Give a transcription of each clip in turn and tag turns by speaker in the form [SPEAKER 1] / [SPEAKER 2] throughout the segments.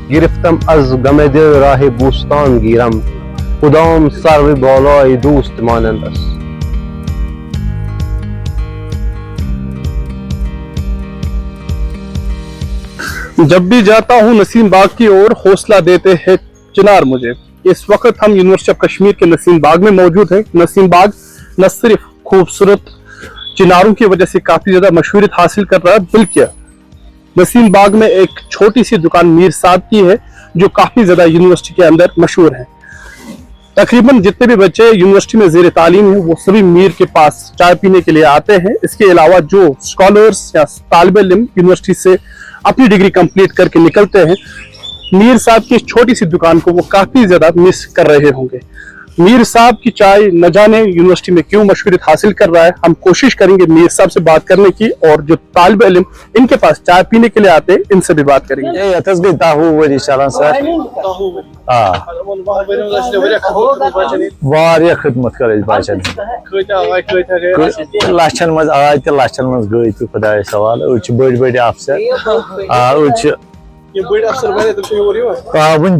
[SPEAKER 1] गिरफ्तम अज गमे दिल राह बूस्तान गिरम खुदाम सर्व बौलाए दोस्त मानंदस।
[SPEAKER 2] जब भी जाता हूँ नसीम बाग की ओर हौसला देते हैं चिनार मुझे। इस वक्त हम यूनिवर्सिटी ऑफ कश्मीर के नसीम बाग में मौजूद हैं। नसीम बाग न सिर्फ खूबसूरत चिनारों की वजह से काफी ज्यादा मशहूरियत हासिल कर रहा है, बल्कि नसीम बाग में एक छोटी सी दुकान मीर साहब की है जो काफी ज्यादा यूनिवर्सिटी के अंदर मशहूर है। तकरीबन जितने भी बच्चे यूनिवर्सिटी में ज़ेर तालीम है वो सभी मीर के पास चाय पीने के लिए आते हैं। इसके अलावा जो स्कॉलर्स या तालिब इल्म यूनिवर्सिटी से अपनी डिग्री कंप्लीट करके निकलते हैं, मीर साहब की छोटी सी दुकान को वो काफी ज्यादा मिस कर रहे होंगे। मीर साहब की चाय न जाने यूनिवर्सिटी में क्यों मशहूरियत हासिल कर रहा है। हम कोशिश करेंगे मीर साहब से बात करने की, और जो तालिब इल्म इनके पास चाय पीने के लिए आते हैं इनसे भी बात करेंगे।
[SPEAKER 3] खिदमत कर लचन मज आय तो लचन मज गई तो खुदा सवाल बड़ बड़ अफसर वन तह बचन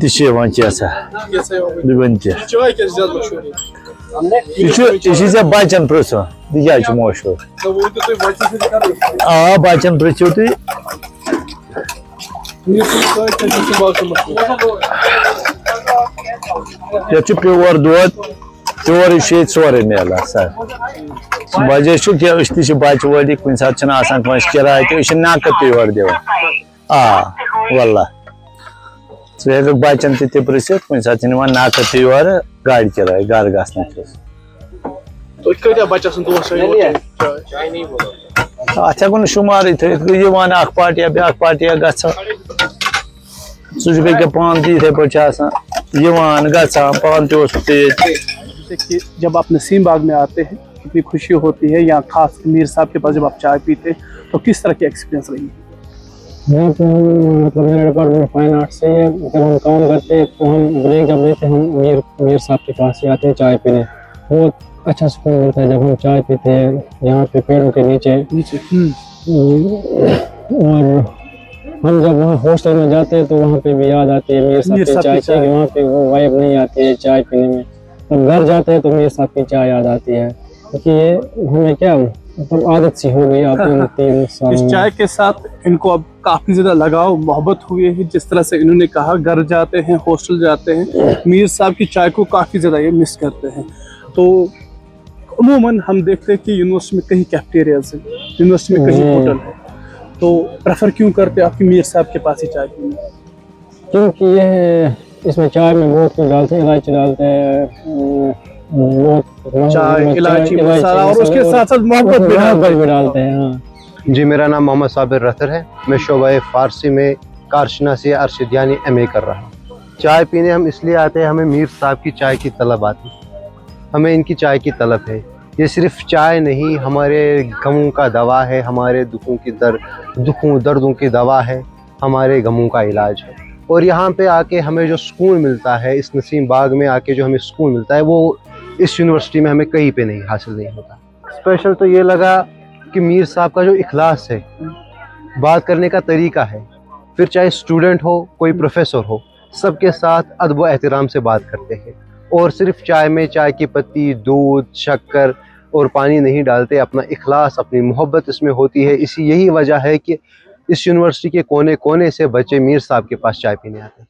[SPEAKER 3] पृछो यह मशहूर बचन पृछो तुम ये प्योर दूध प्योर सोरे मिलान सर वजह बच्चे वली कुछ सात किराय तो नकद प्योर दिवान वल्ला सह बचन ते पृछित कुछ सात नकद प्योर गाड़ी किराय घर गसन अत हेको शुमार थवान पार्टिया ब्या पार्टिया ग सह पान ते पान पान
[SPEAKER 2] देखिए, जब आप नसीम बाग में आते हैं कितनी खुशी होती है। यहाँ खास मीर साहब के पास जब आप चाय पीते हैं तो किस तरह की एक्सपीरियंस रही है?
[SPEAKER 4] मतलब मेरा डिपार्टमेंट फाइन आर्ट से है। जब हम काम करते हैं तो हम ब्रेक जब लेते हैं हम मीर साहब के पास ही आते हैं चाय पीने। बहुत अच्छा सुकून मिलता है जब हम चाय पीते हैं यहाँ पे पेड़ों के नीचे। और हम जब वहाँ हॉस्टल में जाते हैं तो वहाँ पे भी याद आती है मीर साहब की चाय की। वहाँ पे वो वाइब नहीं आती है चाय पीने में। जब घर जाते हैं तो मीर साहब की चाय याद आती है, क्योंकि ये हमें क्या मतलब आदत सी हो गई आपने 3 साल।
[SPEAKER 2] इस चाय के साथ इनको अब काफी ज्यादा लगाव मोहब्बत हुई है। जिस तरह से इन्होंने कहा घर जाते हैं हॉस्टल जाते हैं, मीर साहब की चाय को काफी ज्यादा ये मिस करते हैं। तो अमूमन हम देखते हैं कि यूनिवर्सिटी में कहीं कैफेटेरियाज है, यूनिवर्सिटी में कहीं होटल है, तो प्रेफर क्यों करते हैं आपकी मीर साहब के पास ही चाय पीने?
[SPEAKER 4] क्योंकि ये इसमें चाय में बहुत कुछ डालते हैं, इलायची डालते हैं,
[SPEAKER 2] चाय इलायची मसाला और उसके साथ साथ मोहब्बत भी
[SPEAKER 4] डालते हैं। हाँ
[SPEAKER 1] जी, मेरा नाम मोहम्मद साबिर रहतर है। मैं शोबा फारसी में कारशनासी अरशद यानी MA कर रहा हूँ। चाय पीने हम इसलिए आते हैं, हमें मीर साहब की चाय की तलब आती है, हमें इनकी चाय की तलब है। ये सिर्फ चाय नहीं, हमारे गमों का दवा है, हमारे दुखों दर्दों की दवा है, हमारे गमों का इलाज है। और यहाँ पे आके हमें जो सुकून मिलता है, इस नसीम बाग में आके जो हमें सुकून मिलता है, वो इस यूनिवर्सिटी में हमें कहीं पे नहीं हासिल नहीं होता। स्पेशल तो ये लगा कि मीर साहब का जो इखलास है, बात करने का तरीका है, फिर चाहे स्टूडेंट हो कोई प्रोफेसर हो, सबके साथ अदब व एहतराम से बात करते हैं। और सिर्फ चाय में चाय की पत्ती, दूध, शक्कर और पानी नहीं डालते, अपना इखलास, अपनी मोहब्बत इसमें होती है। यही वजह है कि इस यूनिवर्सिटी के कोने कोने से बच्चे मीर साहब के पास चाय पीने आते हैं।